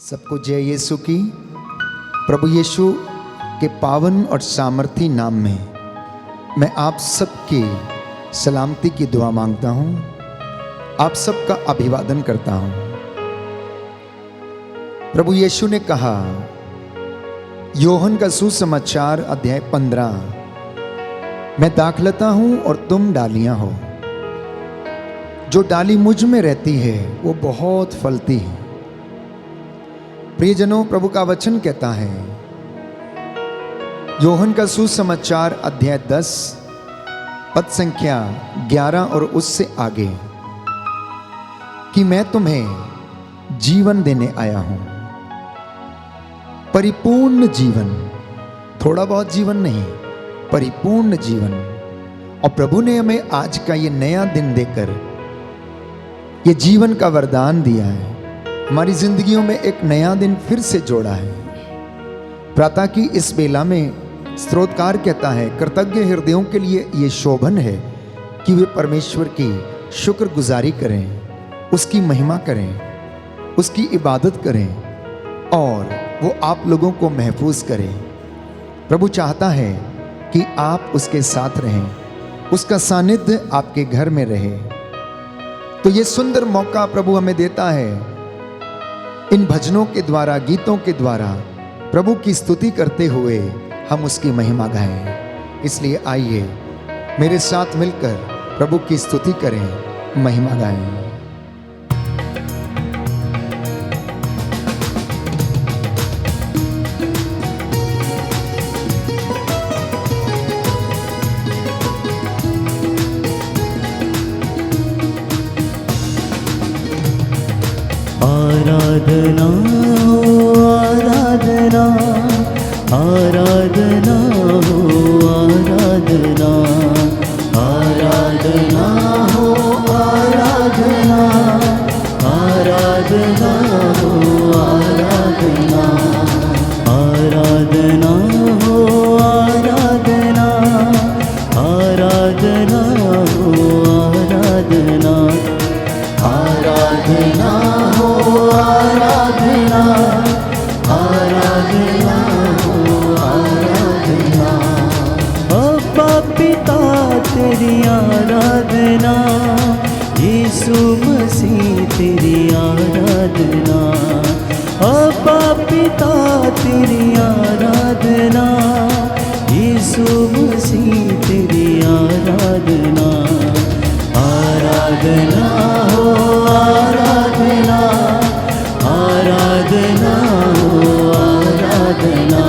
सबको जय यीशु की। प्रभु यीशु के पावन और सामर्थी नाम में मैं आप सबकी सलामती की दुआ मांगता हूँ, आप सबका अभिवादन करता हूँ। प्रभु यीशु ने कहा, योहन का सुसमाचार अध्याय 15, मैं दाखलता हूँ और तुम डालियाँ हो। जो डाली मुझ में रहती है वो बहुत फलती है। प्रियजनों, प्रभु का वचन कहता है, योहन का सुसमाचार अध्याय 10 पद संख्या 11 और उससे आगे, कि मैं तुम्हें जीवन देने आया हूं, परिपूर्ण जीवन, थोड़ा बहुत जीवन नहीं, परिपूर्ण जीवन। और प्रभु ने हमें आज का ये नया दिन देकर ये जीवन का वरदान दिया है, हमारी जिंदगियों में एक नया दिन फिर से जोड़ा है। प्रातः की इस बेला में स्तोत्रकार कहता है, कृतज्ञ हृदयों के लिए ये शोभन है कि वे परमेश्वर की शुक्रगुजारी करें, उसकी महिमा करें, उसकी इबादत करें और वो आप लोगों को महफूज करें। प्रभु चाहता है कि आप उसके साथ रहें, उसका सानिध्य आपके घर में रहे। तो ये सुंदर मौका प्रभु हमें देता है, इन भजनों के द्वारा, गीतों के द्वारा प्रभु की स्तुति करते हुए हम उसकी महिमा गाएं। इसलिए आइए मेरे साथ मिलकर प्रभु की स्तुति करें, महिमा गाएं। आराधना आराधना आराधना हो आराधना आराधना हो आराधना आराधना हो आराधना आराधना हो आराधना आराधना हो आराधना आराधना हो आराधना आराधना हो आराधना। अब्बा पिता तेरी आराधना, यीशु मसीह तेरी आराधना। अब्बा पिता तेरी आराधना, यीशु मसीह तेरी आराधना। आराधना हो आराधना आराधना हो आराधना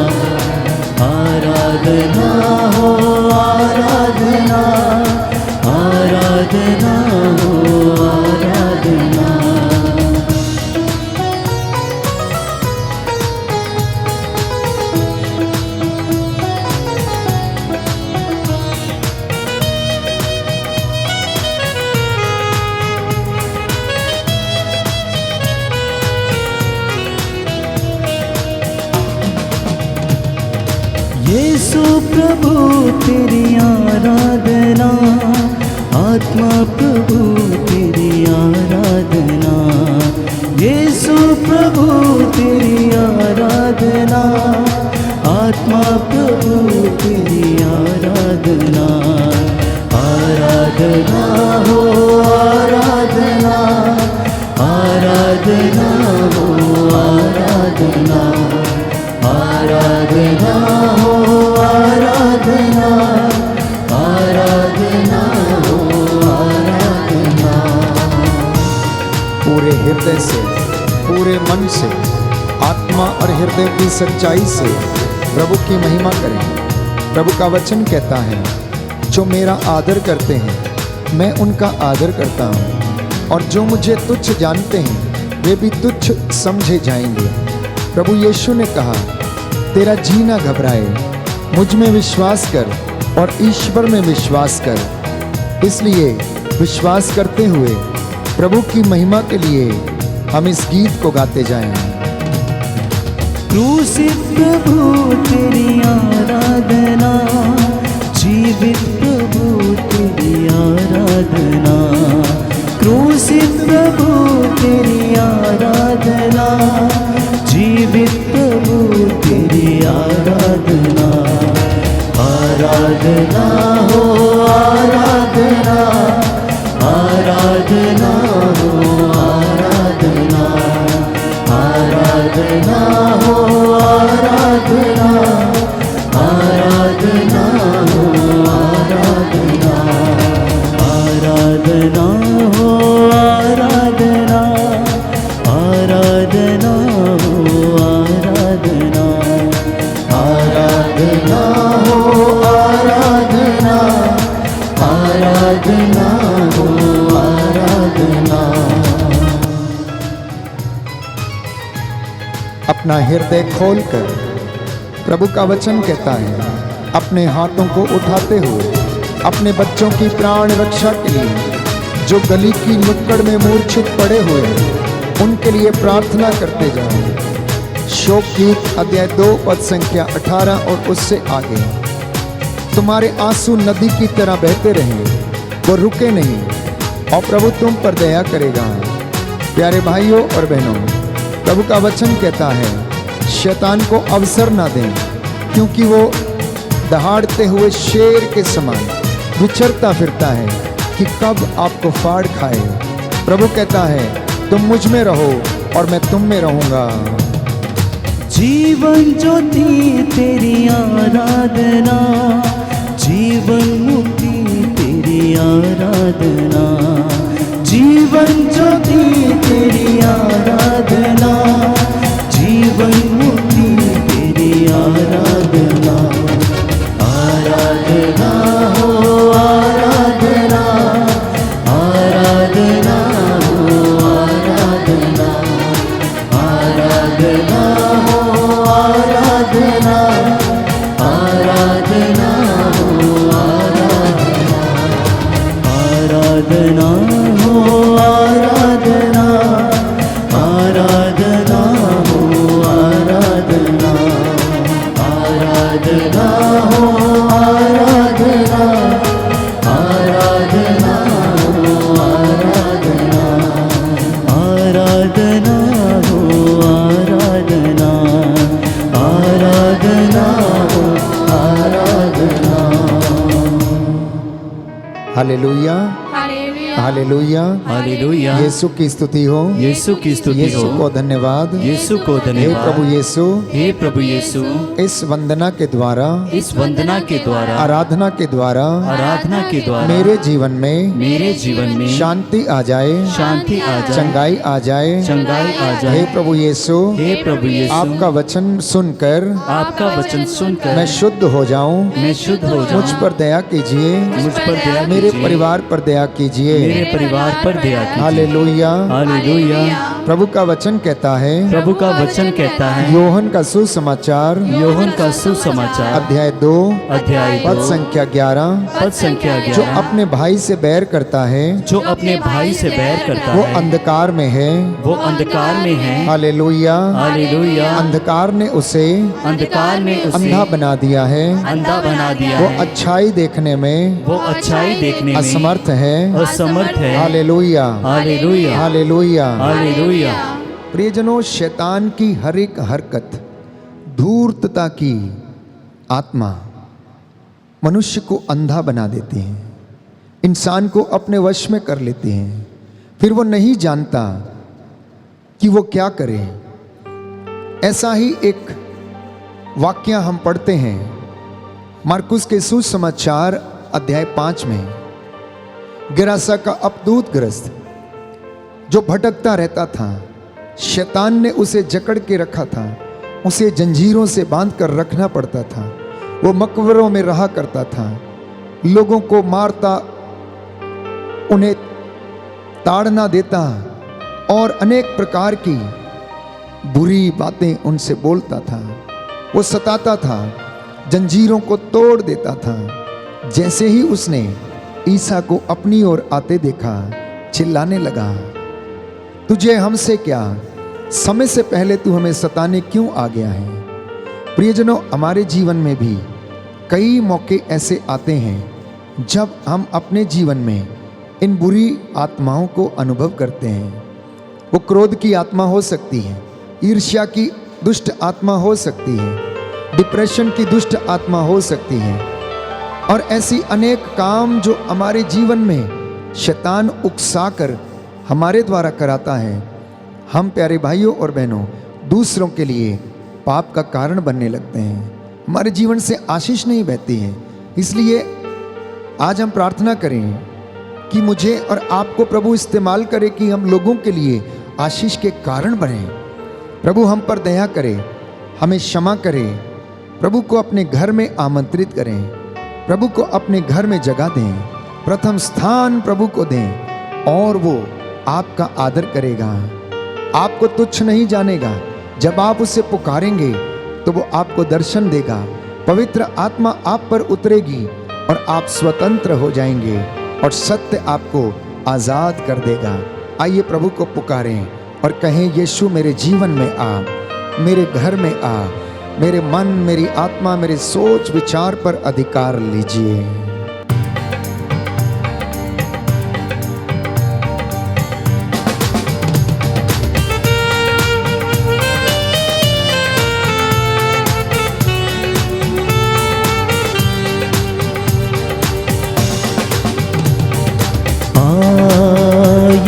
आराधना हो आराधना आराधना हो आराधना। यीशु प्रभु तेरी आराधना, आत्मा प्रभु तेरी आराधना। यीशु प्रभु तेरी आराधना, आत्मा प्रभु तेरी आराधना। आराधना हो आराधना आराधना हो आराधना आराधना हो आराधना आराधना हो आराधना। पूरे हृदय से, पूरे मन से, आत्मा और हृदय की सच्चाई से प्रभु की महिमा करें। प्रभु का वचन कहता है, जो मेरा आदर करते हैं मैं उनका आदर करता हूँ, और जो मुझे तुच्छ जानते हैं वे भी तुच्छ समझे जाएंगे। प्रभु यीशु ने कहा, तेरा जी ना घबराए, मुझ में विश्वास कर और ईश्वर में विश्वास कर। इसलिए विश्वास करते हुए प्रभु की महिमा के लिए हम इस गीत को गाते जाएं। क्रूसित प्रभु तेरी आराधना, जीवित प्रभु तेरी आराधना। क्रूसित प्रभु तेरी आराधना, अपना हृदय खोलकर प्रभु का वचन कहता है, अपने हाथों को उठाते हुए अपने बच्चों की प्राण रक्षा के लिए जो गली की नुक्कड़ में मूर्छित पड़े हुए हैं, उनके लिए प्रार्थना करते जाओ। शोक गीत अध्याय 2 पद संख्या 18 और उससे आगे। तुम्हारे आंसू नदी की तरह बहते रहें, वो रुके नहीं, और प्रभु तुम पर दया करेगा। प्यारे भाइयों और बहनों, प्रभु का वचन कहता है, शैतान को अवसर ना दें, क्योंकि वो दहाड़ते हुए शेर के समान विचरता फिरता है कि कब आपको फाड़ खाए। प्रभु कहता है, तुम मुझ में रहो और मैं तुम में रहूंगा। जीवन ज्योति तेरी आराधना, जीवन मुक्ति तेरी आराधना, जीवन ज्योति तेरी आराधना, जीवन मुक्ति तेरी आराधना। आराधना हो आराधना, आराधना हो आराधना, आराधना हो आराधना, आराधना हो आराधना, आराधना हो आराधना, आराधना हो आराधना, आराधना हो आराधना, आराधना हो आराधना, आराधना हो आराधना, आराधना हो आराधना। Hallelujah, hallelujah, hallelujah. यीशु की स्तुति हो, यीशु की स्तुति यीशु हो, को धन्यवाद, यीशु को हे धन्यवाद। प्रभु यीशु। हे प्रभु यीशु, इस वंदना के द्वारा, इस वंदना के द्वारा, आराधना के द्वारा आराधना के द्वारा मेरे जीवन में मेरे जीवन में शांति आ जाए, शांति आ जाए, चंगाई आ जाए। चंगाई आ हे जाए। प्रभु यीशु, हे प्रभु यीशु, आपका वचन सुनकर आपका वचन सुनकर मैं शुद्ध हो जाऊं। मैं शुद्ध हो जाऊं। मुझ पर दया कीजिए, मुझ पर दया मेरे कीजिए। परिवार पर दया कीजिए। मेरे परिवार पर दया कीजिए। हालेलुया। हालेलुया। प्रभु का वचन कहता है, प्रभु का वचन कहता है, योहन का सुसमाचार योहन का सुसमाचार अध्याय 2 अध्याय पद 2 संख्या 11। पद संख्या जो 11। अपने भाई से बैर करता है, जो अपने भाई से बैर करता वो है, अंधकार में है। वो अंधकार में है। हालेलुया। हालेलुया। अंधकार ने उसे अंधकार में उसे अंधा बना दिया है, अंधा बना दिया वो है। अच्छाई देखने में वो अच्छाई देखने में असमर्थ है। असमर्थ है। Hallelujah, hallelujah. हालेलुया। हालेलुया। प्रियजनों, शैतान की हर एक हरकत, धूर्तता की आत्मा मनुष्य को अंधा बना देती है, इंसान को अपने वश में कर लेती है। फिर वो नहीं जानता कि वो क्या करे। ऐसा ही एक वाक्य हम पढ़ते हैं मार्कुस के सुसमाचार अध्याय 5 में। गिरासा का अपदूत ग्रस्त जो भटकता रहता था, शैतान ने उसे जकड़ के रखा था, उसे जंजीरों से बांध कर रखना पड़ता था। वो मकबरों में रहा करता था, लोगों को मारता, उन्हें ताड़ना देता और अनेक प्रकार की बुरी बातें उनसे बोलता था। वो सताता था, जंजीरों को तोड़ देता था। जैसे ही उसने ईसा को अपनी ओर आते देखा, चिल्लाने लगा, तुझे हमसे क्या, समय से पहले तू हमें सताने क्यों आ गया है। प्रियजनों, हमारे जीवन में भी कई मौके ऐसे आते हैं जब हम अपने जीवन में इन बुरी आत्माओं को अनुभव करते हैं। वो क्रोध की आत्मा हो सकती है, ईर्ष्या की दुष्ट आत्मा हो सकती है, डिप्रेशन की दुष्ट आत्मा हो सकती है, और ऐसी अनेक काम जो हमारे जीवन में शैतान उकसाकर हमारे द्वारा कराता है। हम प्यारे भाइयों और बहनों, दूसरों के लिए पाप का कारण बनने लगते हैं, हमारे जीवन से आशीष नहीं बहती है। इसलिए आज हम प्रार्थना करें कि मुझे और आपको प्रभु इस्तेमाल करे कि हम लोगों के लिए आशीष के कारण बने। प्रभु हम पर दया करे, हमें क्षमा करे, प्रभु को अपने घर में आमंत्रित करें, प्रभु को अपने घर में जगह दें, प्रथम स्थान प्रभु को दें और वो आपका आदर करेगा, आपको तुच्छ नहीं जानेगा, जब आप उसे पुकारेंगे तो वो आपको दर्शन देगा, पवित्र आत्मा आप पर उतरेगी और आप स्वतंत्र हो जाएंगे और सत्य आपको आजाद कर देगा। आइए प्रभु को पुकारें और कहें, यीशु मेरे जीवन में आ, मेरे घर में आ, मेरे मन, मेरी आत्मा, मेरे सोच विचार पर अधिकार लीजिए।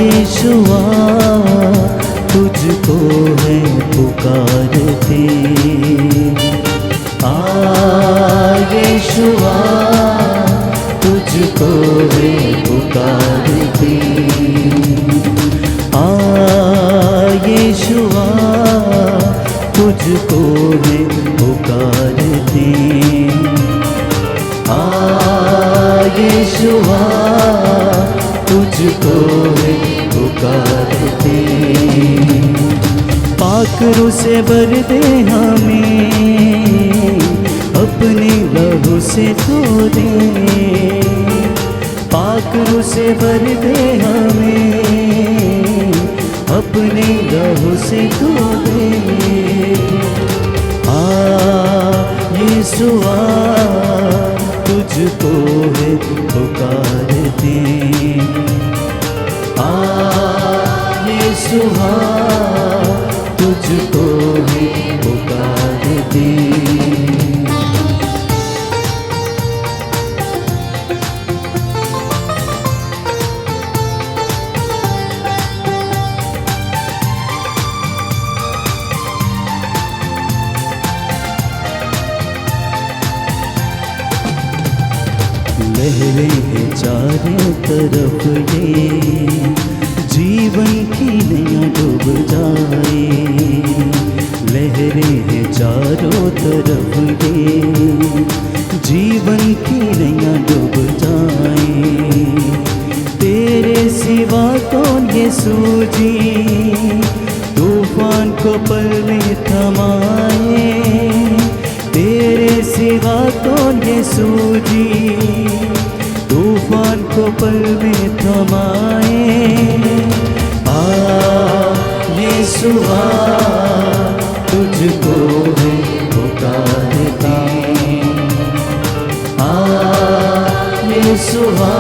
यीशुआ तुझको है पुकारते, यीशुआ तुझको है पुकारते, यीशुआ तुझको है पुकारते, यीशुआ तुझको है पुकारते। पाकरों से भर दे हमें, अपने लहू से धो दे, पाकरों से भर दे हमें, अपने लहू से धो दे। यीशुआ तुझको है पुकारते, यीशुआ तुझको है पुकारते। लहरें हैं चारों तरफ ये, जीवन की नैया डूब जाए, लहरें हैं चारों तरफ ये, जीवन की नैया डूब जाए। तेरे सिवा कौन ये सूझी, तूफान को पल में थमाए, तेरे सिवा कौन ये सूझी, तूफान को पल में थमाए। यीशुआ तुझको है पुकारते, यीशुआ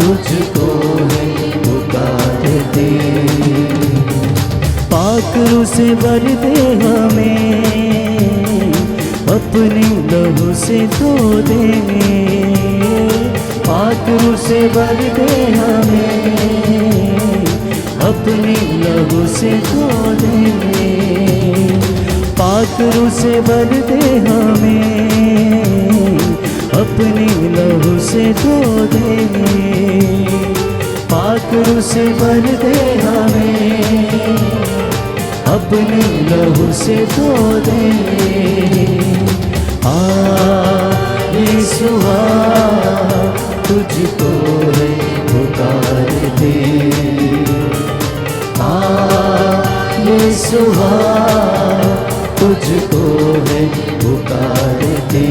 तुझको है पुकारते। पाकरों से भर दे हमें, अपने लहू से धो दे, पाकरों से भर दे हमें, अपने लहू से धो दे, पाकरों से भर दे हमें, अपने लहू से धो दे, पाकरों से भर दे हमें, अपने लहू से धो दे। यीशुआ तुझको है पुकारते, यीशुआ तुझको है पुकारते।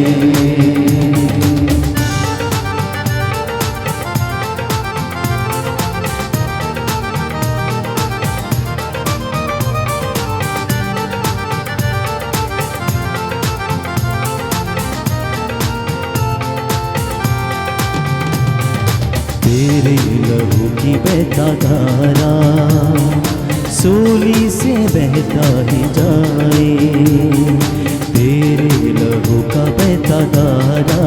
तेरे लहू की बहता धारा सूली से बहता ही जाए, तेरे लहू का बहता धारा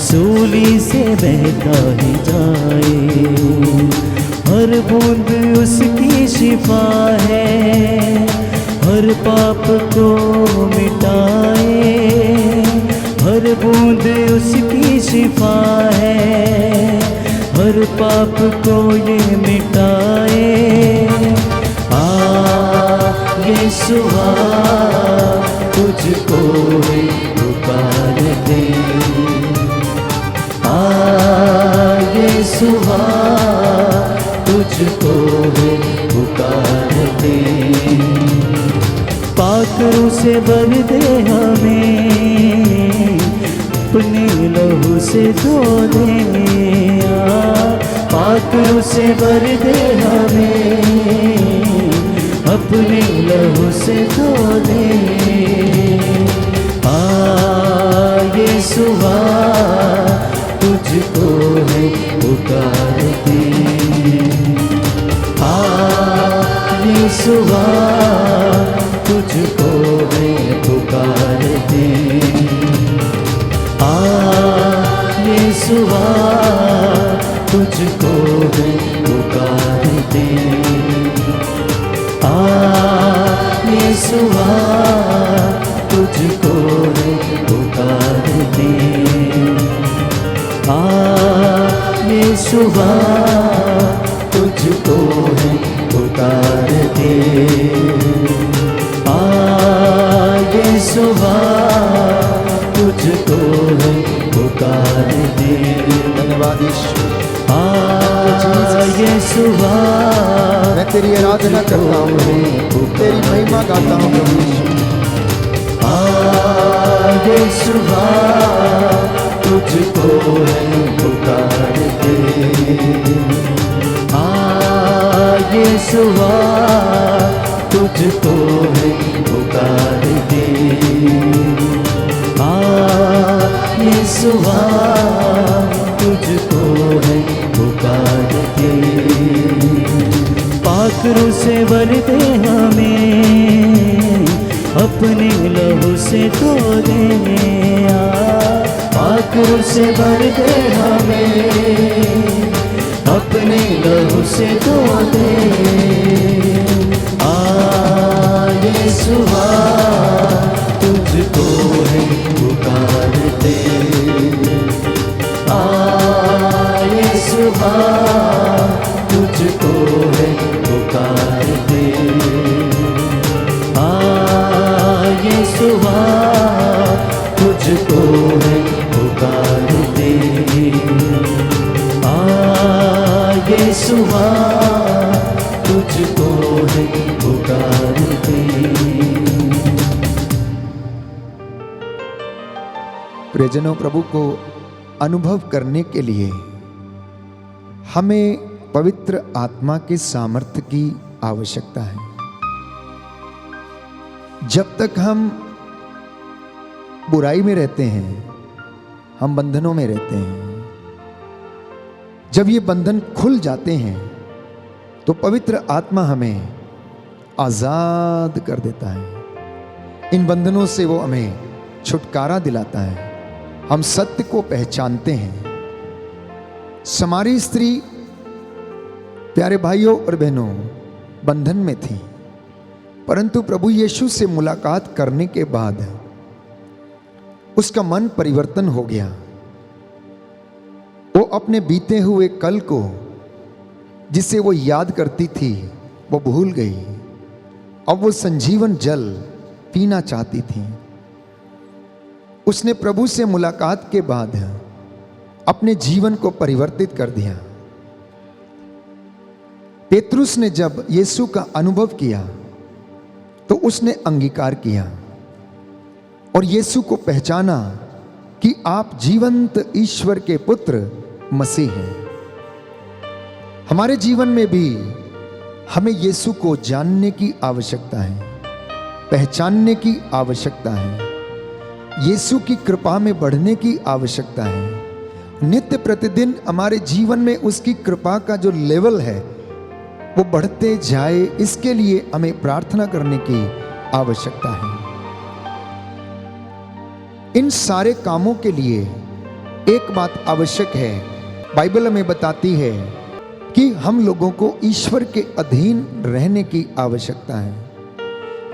सूली से बहता ही जाए। हर बूंद उसकी शिफा है, हर पाप को मिटाए, हर बूंद उसकी शिफा है, हर पाप को ये मिटाए। यीशुआ तुझको है पुकारते, यीशुआ तुझको है पुकारते। पाकरू से भर दे हमें, अपने लहू से धो दे। पाकरू से भर दे हमें, अपने लहू से धो दे। यीशुआ तुझको है पुकारते, यीशुआ तुझको है पुकारते। यीशुआ तुझको है पुकारते। यीशुआ तुझको है पुकारते। यीशुआ तुझको है पुकारते। यीशुआ तुझको है पुकारते। धन्यवाद यीशु। यीशुआ मैं तेरी आराधना करता हूँ, तेरी महिमा गाता हूँ प्रभु यीशु। यीशुआ तुझको है पुकारते। यीशुआ तुझको है पुकारते। यीशुआ तुझको है पुकारते। पाकरू से भर दे हमें, अपने लहू से धो दे। पाकरू से भर दे हमें, अपने लहू से धो दे। यीशुआ तुझको है पुकारते। यीशुआ तुझको है पुकारते। यीशुआ तुझको है पुकारते। यीशुआ तुझको है पुकारते। प्रियजनों, प्रभु को अनुभव करने के लिए हमें पवित्र आत्मा के सामर्थ्य की आवश्यकता है। जब तक हम बुराई में रहते हैं, हम बंधनों में रहते हैं। जब ये बंधन खुल जाते हैं तो पवित्र आत्मा हमें आजाद कर देता है। इन बंधनों से वो हमें छुटकारा दिलाता है। हम सत्य को पहचानते हैं। समारी स्त्री, प्यारे भाइयों और बहनों, बंधन में थी, परंतु प्रभु यीशु से मुलाकात करने के बाद उसका मन परिवर्तन हो गया। वो अपने बीते हुए कल को, जिसे वो याद करती थी, वो भूल गई। अब वो संजीवन जल पीना चाहती थी। उसने प्रभु से मुलाकात के बाद अपने जीवन को परिवर्तित कर दिया। पेतरुस ने जब यीशु का अनुभव किया तो उसने अंगीकार किया और यीशु को पहचाना कि आप जीवंत ईश्वर के पुत्र मसीह हैं। हमारे जीवन में भी हमें यीशु को जानने की आवश्यकता है, पहचानने की आवश्यकता है, यीशु की कृपा में बढ़ने की आवश्यकता है। नित्य प्रतिदिन हमारे जीवन में उसकी कृपा का जो लेवल है वो बढ़ते जाए, इसके लिए हमें प्रार्थना करने की आवश्यकता है। इन सारे कामों के लिए एक बात आवश्यक है। बाइबल हमें बताती है कि हम लोगों को ईश्वर के अधीन रहने की आवश्यकता है।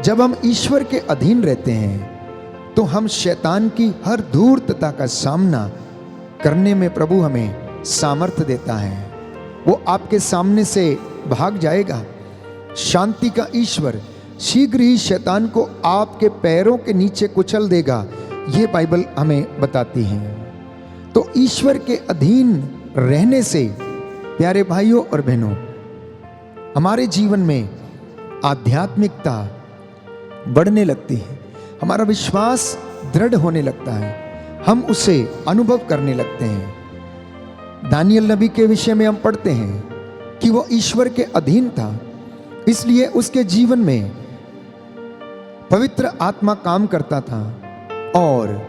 जब हम ईश्वर के अधीन रहते हैं तो हम शैतान की हर धूर्तता का सामना करने में प्रभु हमें सामर्थ्य देता है। वो आपके सामने से भाग जाएगा। शांति का ईश्वर शीघ्र ही शैतान को आपके पैरों के नीचे कुचल देगा, ये बाइबल हमें बताती है। तो ईश्वर के अधीन रहने से प्यारे भाइयों और बहनों, हमारे जीवन में आध्यात्मिकता बढ़ने लगती है, हमारा विश्वास दृढ़ होने लगता है, हम उसे अनुभव करने लगते हैं। दानियल नबी के विषय में हम पढ़ते हैं कि वो ईश्वर के अधीन था, इसलिए उसके जीवन में पवित्र आत्मा काम करता था और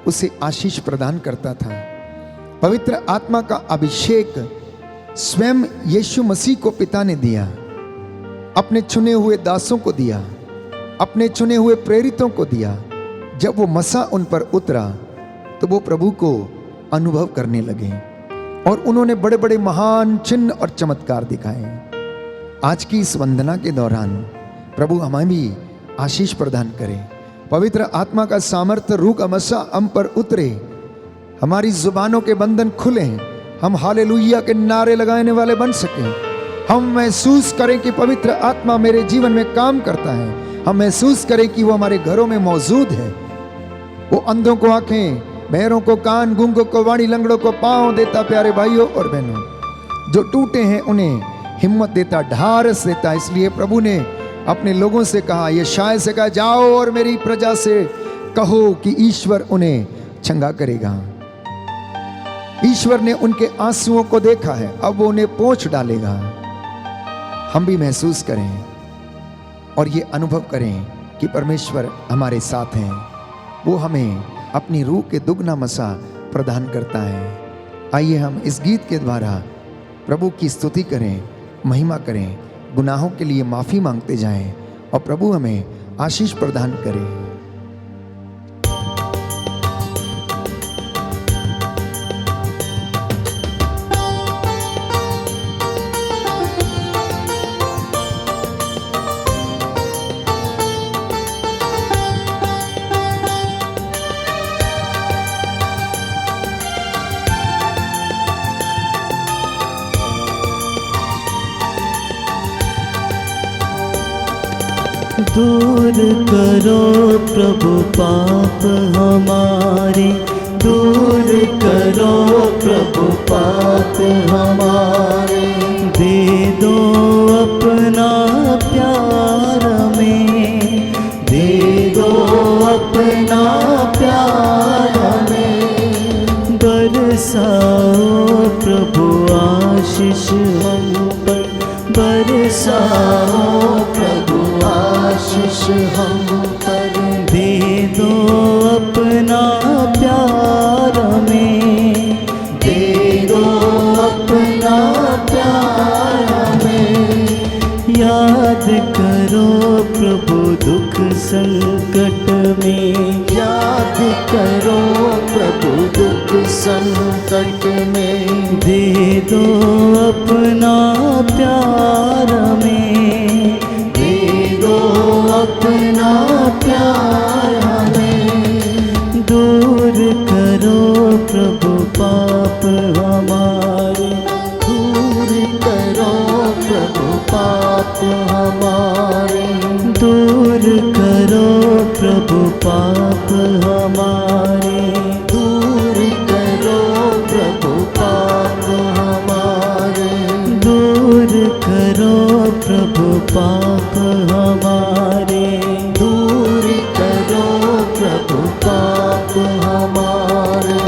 उसे आशीष प्रदान करता था। पवित्र आत्मा का अभिषेक स्वयं यीशु मसीह को पिता ने दिया, अपने चुने हुए दासों को दिया, अपने चुने हुए प्रेरितों को दिया। जब वो मसा उन पर उतरा तो वो प्रभु को अनुभव करने लगे और उन्होंने बड़े बड़े महान चिन्ह और चमत्कार दिखाए। आज की इस वंदना के दौरान प्रभु हमें भी आशीष प्रदान करे, पवित्र आत्मा का सामर्थ्य रूह का मसा हम पर उतरे, हमारी जुबानों के बंधन खुले, हम हालेलुया के नारे लगाने वाले बन सकें। हम महसूस करें कि पवित्र आत्मा मेरे जीवन में काम करता है, हम महसूस करें कि वो हमारे घरों में मौजूद है। वो अंधों को आंखें, बहरों को कान, गूंगों को वाणी, लंगड़ों को पांव देता, प्यारे भाइयों और बहनों, जो टूटे हैं उन्हें हिम्मत देता, ढारस देता। इसलिए प्रभु ने अपने लोगों से कहा, यशायाह से कहा, जाओ और मेरी प्रजा से कहो कि ईश्वर उन्हें चंगा करेगा। ईश्वर ने उनके आंसुओं को देखा है, अब वो उन्हें पोंछ डालेगा। हम भी महसूस करें और ये अनुभव करें कि परमेश्वर हमारे साथ हैं, वो हमें अपनी रूह के दुगना मसा प्रदान करता है। आइए हम इस गीत के द्वारा प्रभु की स्तुति करें, महिमा करें, गुनाहों के लिए माफ़ी मांगते जाएं और प्रभु हमें आशीष प्रदान करें। दूर करो प्रभु पाप हमारे, दूर करो प्रभु पाप हमारे। दे दो अपना प्यार में, दे दो अपना प्यार में। बरसाओ प्रभु आशीष हम पर, बरसाओ प्रभु आशीष हम पर। दे दो अपना प्यार में, दे दो अपना प्यार में। याद करो प्रभु दुख संकट में, याद करो प्रभु दुख संकट में। दे दो अपना प्यार में, दे दो अपना प्यार में। दूर करो प्रभु पाप हमारे, दूर करो प्रभु पाप हमारे। दूर करो प्रभु पाप हमारे, दूर करो प्रभु पाप हमारे। दूर करो प्रभु पाप हमारे, दूर करो प्रभु पाप हमारे।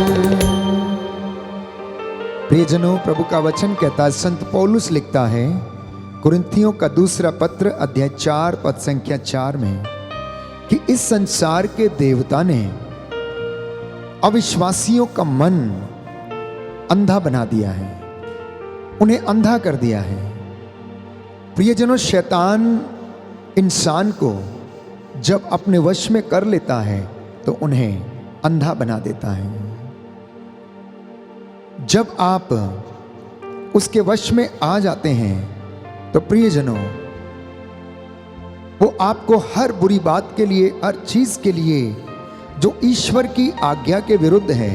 प्रियजनों, प्रभु का वचन कहता है, संत पौलुस लिखता है कुरिन्थियों का दूसरा पत्र अध्याय 4 पद संख्या 4 में कि इस संसार के देवता ने अविश्वासियों का मन अंधा बना दिया है, उन्हें अंधा कर दिया है। प्रियजनों, शैतान इंसान को जब अपने वश में कर लेता है तो उन्हें अंधा बना देता है। जब आप उसके वश में आ जाते हैं तो प्रियजनों, वो आपको हर बुरी बात के लिए, हर चीज के लिए जो ईश्वर की आज्ञा के विरुद्ध है,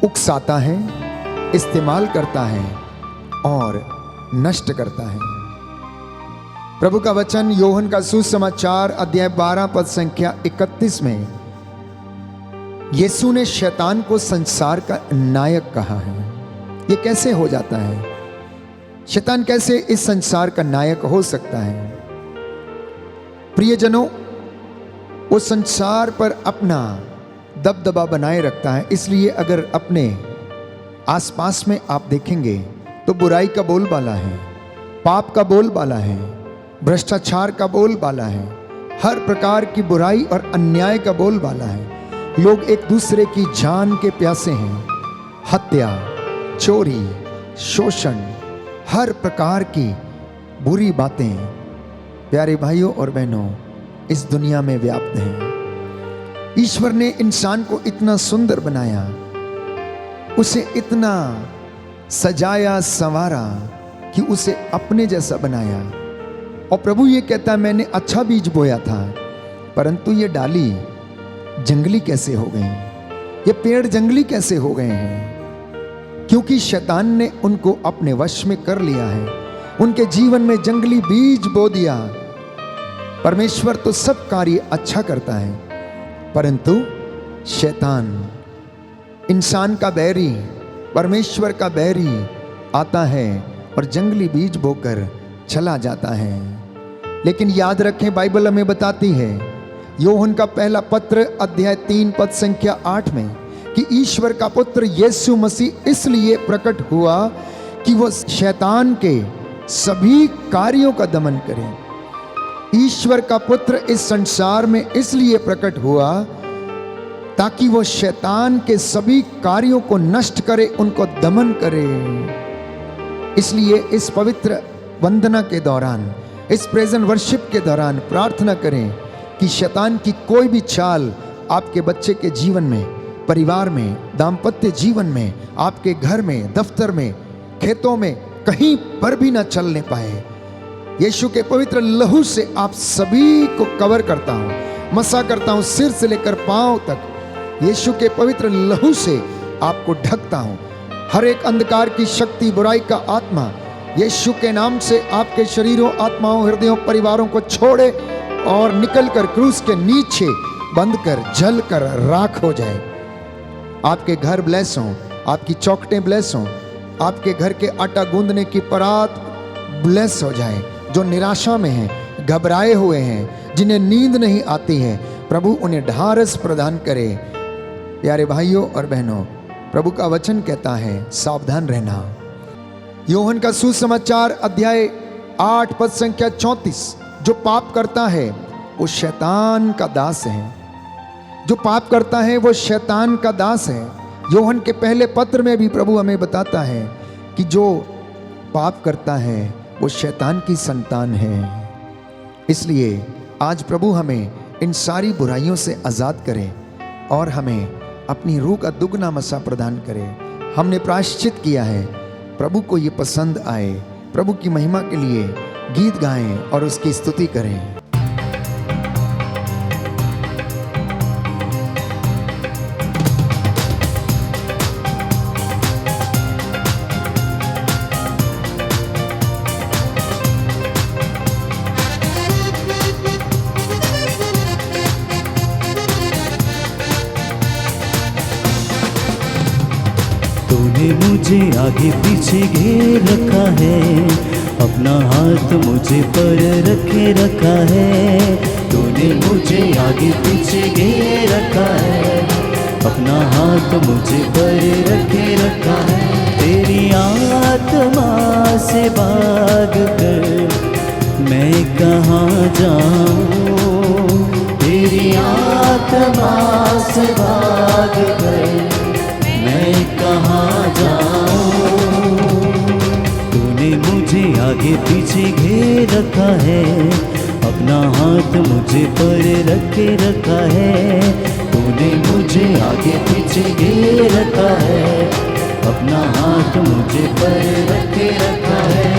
उकसाता है, इस्तेमाल करता है और नष्ट करता है। प्रभु का वचन योहन का सुसमाचार अध्याय 12 पद संख्या 31 में यीशु ने शैतान को संसार का नायक कहा है। ये कैसे हो जाता है? शैतान कैसे इस संसार का नायक हो सकता है? प्रियजनों, वो संसार पर अपना दबदबा बनाए रखता है। इसलिए अगर अपने आसपास में आप देखेंगे तो बुराई का बोलबाला है, पाप का बोलबाला है, भ्रष्टाचार का बोलबाला है, हर प्रकार की बुराई और अन्याय का बोलबाला है। लोग एक दूसरे की जान के प्यासे हैं। हत्या, चोरी, शोषण, हर प्रकार की बुरी बातें प्यारे भाइयों और बहनों इस दुनिया में व्याप्त हैं। ईश्वर ने इंसान को इतना सुंदर बनाया, उसे इतना सजाया संवारा कि उसे अपने जैसा बनाया। और प्रभु ये कहता है मैंने अच्छा बीज बोया था, परंतु ये डाली जंगली कैसे हो गई, ये पेड़ जंगली कैसे हो गए हैं? क्योंकि शैतान ने उनको अपने वश में कर लिया है, उनके जीवन में जंगली बीज बो दिया। परमेश्वर तो सब कार्य अच्छा करता है, परंतु शैतान इंसान का बैरी, परमेश्वर का बैरी आता है और जंगली बीज बोकर चला जाता है। लेकिन याद रखें, बाइबल हमें बताती है, यूहन्ना का पहला पत्र अध्याय 3 पद संख्या 8 में, कि ईश्वर का पुत्र यीशु मसीह इसलिए प्रकट हुआ कि वह शैतान के सभी कार्यों का दमन करे। ईश्वर का पुत्र इस संसार में इसलिए प्रकट हुआ ताकि वो शैतान के सभी कार्यों को नष्ट करे, उनको दमन करे। इसलिए इस पवित्र वंदना के दौरान, इस प्रेजेंट वर्शिप के दौरान प्रार्थना करें कि शैतान की कोई भी चाल आपके बच्चे के जीवन में, परिवार में, दाम्पत्य जीवन में, आपके घर में, दफ्तर में, खेतों में, कहीं पर भी ना चलने पाए। यीशु के पवित्र लहू से आप सभी को कवर करता हूं, मसा करता हूं, सिर से लेकर पांव तक यीशु के पवित्र लहू से आपको ढकता हूं। हर एक अंधकार की शक्ति, बुराई का आत्मा यीशु के नाम से आपके शरीरों, आत्माओं, हृदयों, परिवारों को छोड़े और निकलकर क्रूस के नीचे बंद कर जल कर राख हो जाए। आपके घर ब्लेस हों, आपकी चौखटें ब्लेस हों, आपके घर के आटा गूंदने की परात ब्लेस हो जाए। जो निराशा में हैं, घबराए हुए हैं, जिन्हें नींद नहीं आती है, प्रभु उन्हें ढारस प्रदान करे। प्यारे भाइयों और बहनों, प्रभु का वचन कहता है सावधान रहना। यूहन्ना का सुसमाचार अध्याय 8 पद संख्या 34, जो पाप करता है वो शैतान का दास है। जो पाप करता है वो शैतान का दास है। यूहन्ना के पहले पत्र में भी प्रभु हमें बताता है कि जो पाप करता है वो शैतान की संतान है। इसलिए आज प्रभु हमें इन सारी बुराइयों से आज़ाद करे और हमें अपनी रूह का दुगना मसा प्रदान करे। हमने प्रायश्चित किया है, प्रभु को ये पसंद आए। प्रभु की महिमा के लिए गीत गाएं और उसकी स्तुति करें। तूने मुझे आगे पीछे घेर रखा है, अपना हाथ मुझे पर रखे रखा है। तूने मुझे आगे पीछे घेर रखा है, अपना हाथ मुझे पर रखे रखा है। तेरी आत्मा से भाग कर मैं कहाँ जाऊँ, तेरी आत्मा से भाग कर मैं कहाँ जाऊँ। तूने मुझे आगे पीछे घेर रखा है, अपना हाथ मुझे पर रखे रखा है। तूने मुझे आगे पीछे घेर रखा है, अपना हाथ मुझे पर रखे रखा है।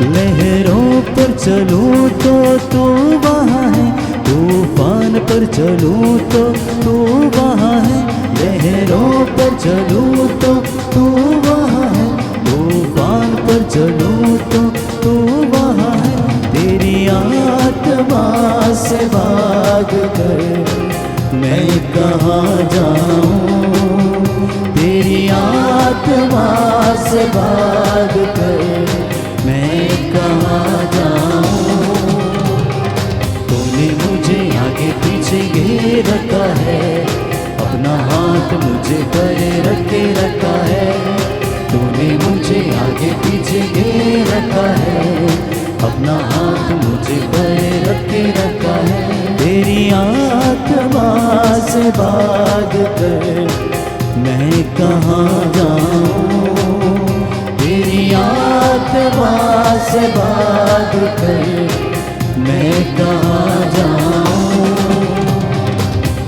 लहरों पर चलूं तो तू वहाँ है, तूफान पर चलूं तो तू वहाँ है। लहरों पर चलूं तो तू वहाँ है, तूफान पर चलूं तो तू वहाँ है। तेरी आत्मा से भाग कर मैं कहाँ जाऊँ, तेरी आत्मा से भाग कर मैं कहाँ जाऊँ। तूने मुझे आगे पीछे घेर रखा है, अपना हाथ मुझे पर रखे रखा है। तूने मुझे आगे पीछे घेर रखा है, अपना हाथ मुझे पर रखे रखा है। तेरी आत्मा से भाग कर मैं कहाँ जाऊँ, तेरी आत्मा से भाग कर मैं कहाँ जाऊँ।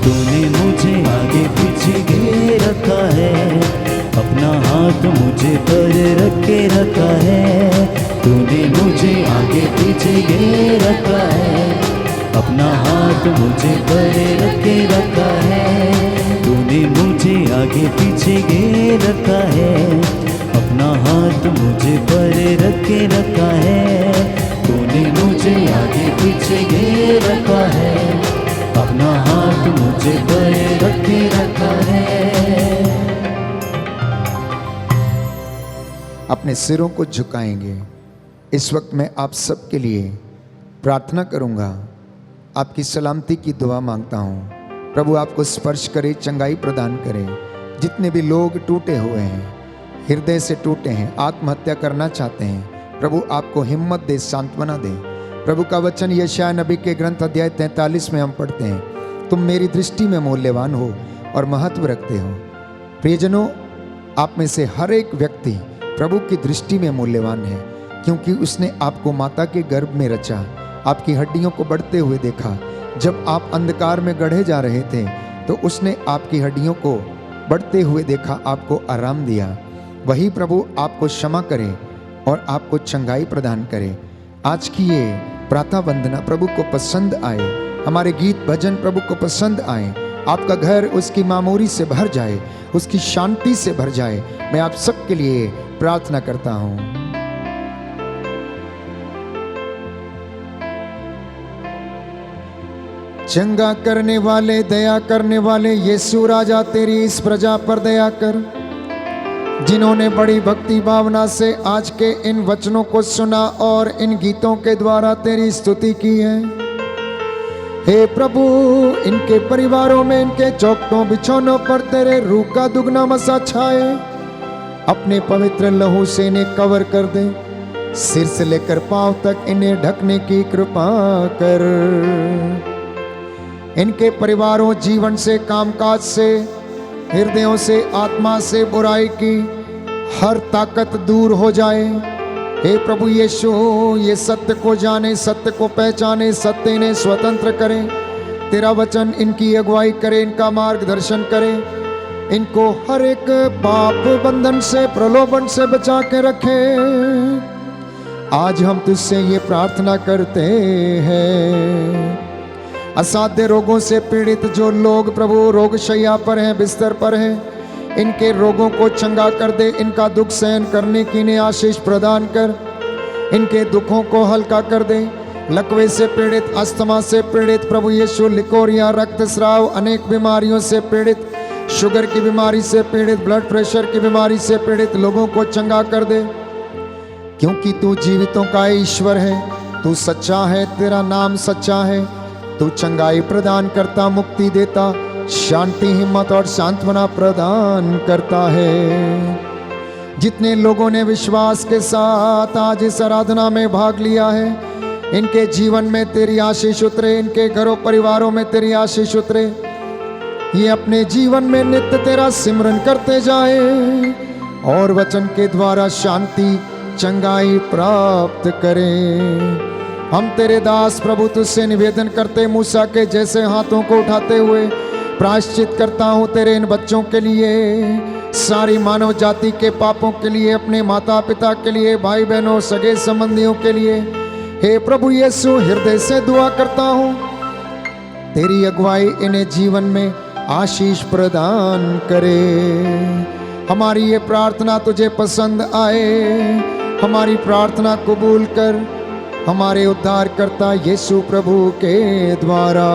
तूने मुझे आगे पीछे घेर रखा है, अपना हाथ मुझे पर रखे रखा है। तूने मुझे आगे पीछे घेर रखा है, अपना हाथ मुझे पर रखे रखा है। तूने मुझे आगे पीछे घेर रखा है, अपना हाथ मुझे पर रखे रखा है। तूने मुझे आगे पीछे घेर रखा है, अपना हाथ मुझे पर रखे रखा है। अपने सिरों को झुकाएंगे। इस वक्त मैं आप सबके लिए प्रार्थना करूंगा, आपकी सलामती की दुआ मांगता हूं। प्रभु आपको स्पर्श करे, चंगाई प्रदान करे। जितने भी लोग टूटे हुए हैं, हृदय से टूटे हैं, आत्महत्या करना चाहते हैं, प्रभु आपको हिम्मत दे, सांत्वना दे। प्रभु का वचन यशायाह नबी के ग्रंथ अध्याय 43 में हम पढ़ते हैं, तुम मेरी दृष्टि में मूल्यवान हो और महत्व रखते हो। प्रियजनों, आप में से हर एक व्यक्ति प्रभु की दृष्टि में मूल्यवान है, क्योंकि उसने आपको माता के गर्भ में रचा, आपकी हड्डियों को बढ़ते हुए देखा। जब आप अंधकार में गढ़े जा रहे थे तो उसने आपकी हड्डियों को बढ़ते हुए देखा, आपको आराम दिया। वही प्रभु आपको क्षमा करे और आपको चंगाई प्रदान करे। आज की ये प्रातः वंदना प्रभु को पसंद आए, हमारे गीत भजन प्रभु को पसंद आए। आपका घर उसकी मामूरी से भर जाए, उसकी शांति से भर जाए। मैं आप सबके लिए प्रार्थना करता हूं। चंगा करने वाले, दया करने वाले यीशु राजा, तेरी इस प्रजा पर दया कर, जिन्होंने बड़ी भक्ति भावना से आज के इन वचनों को सुना और इन गीतों के द्वारा तेरी स्तुति की है। हे प्रभु, इनके परिवारों में, इनके चौखटों बिछौनों पर तेरे रूह का दुगना मसा छाए। अपने पवित्र लहू से इन्हें कवर कर दे, सिर से लेकर पांव तक इन्हें ढकने की कृपा कर। इनके परिवारों, जीवन से, कामकाज से, हृदयों से, आत्मा से बुराई की हर ताकत दूर हो जाए। हे प्रभु यीशु, ये सत्य को जाने, सत्य को पहचाने, सत्य इन्हें स्वतंत्र करे। तेरा वचन इनकी अगुवाई करे, इनका मार्गदर्शन करे, इनको हर एक पाप बंधन से, प्रलोभन से बचा के रखे। आज हम तुझसे ये प्रार्थना करते हैं। असाध्य रोगों से पीड़ित जो लोग प्रभु रोगशैया पर हैं, बिस्तर पर हैं, इनके रोगों को चंगा कर दे। इनका दुख सहन करने की इन्हें आशीष प्रदान कर, इनके दुखों को हल्का कर दे। लकवे से पीड़ित, अस्थमा से पीड़ित प्रभु यीशु, लिकोरिया, रक्तस्राव, अनेक बीमारियों से पीड़ित, शुगर की बीमारी से पीड़ित, ब्लड प्रेशर की बीमारी से पीड़ित लोगों को चंगा कर दे। क्योंकि तू जीवितों का ईश्वर है, तू सच्चा है, तेरा नाम सच्चा है। तू चंगाई प्रदान करता, मुक्ति देता, शांति, हिम्मत और सांत्वना प्रदान करता है। जितने लोगों ने विश्वास के साथ आज इस आराधना में भाग लिया है, इनके जीवन में तेरी आशीष उतरे, इनके घरों परिवारों में तेरी आशीष उतरे। ये अपने जीवन में नित्य तेरा सिमरन करते जाए और वचन के द्वारा शांति, चंगाई प्राप्त करें। हम तेरे दास प्रभु तुझसे निवेदन करते, मूसा के जैसे हाथों को उठाते हुए प्रायश्चित करता हूँ तेरे इन बच्चों के लिए, सारी मानव जाति के पापों के लिए, अपने माता पिता के लिए, भाई बहनों, सगे संबंधियों के लिए। हे प्रभु यीशु, हृदय से दुआ करता हूँ तेरी अगुवाई इन्हें जीवन में आशीष प्रदान करे। हमारी ये प्रार्थना तुझे पसंद आए, हमारी प्रार्थना कबूल कर हमारे उद्धारकर्ता यीशु प्रभु के द्वारा।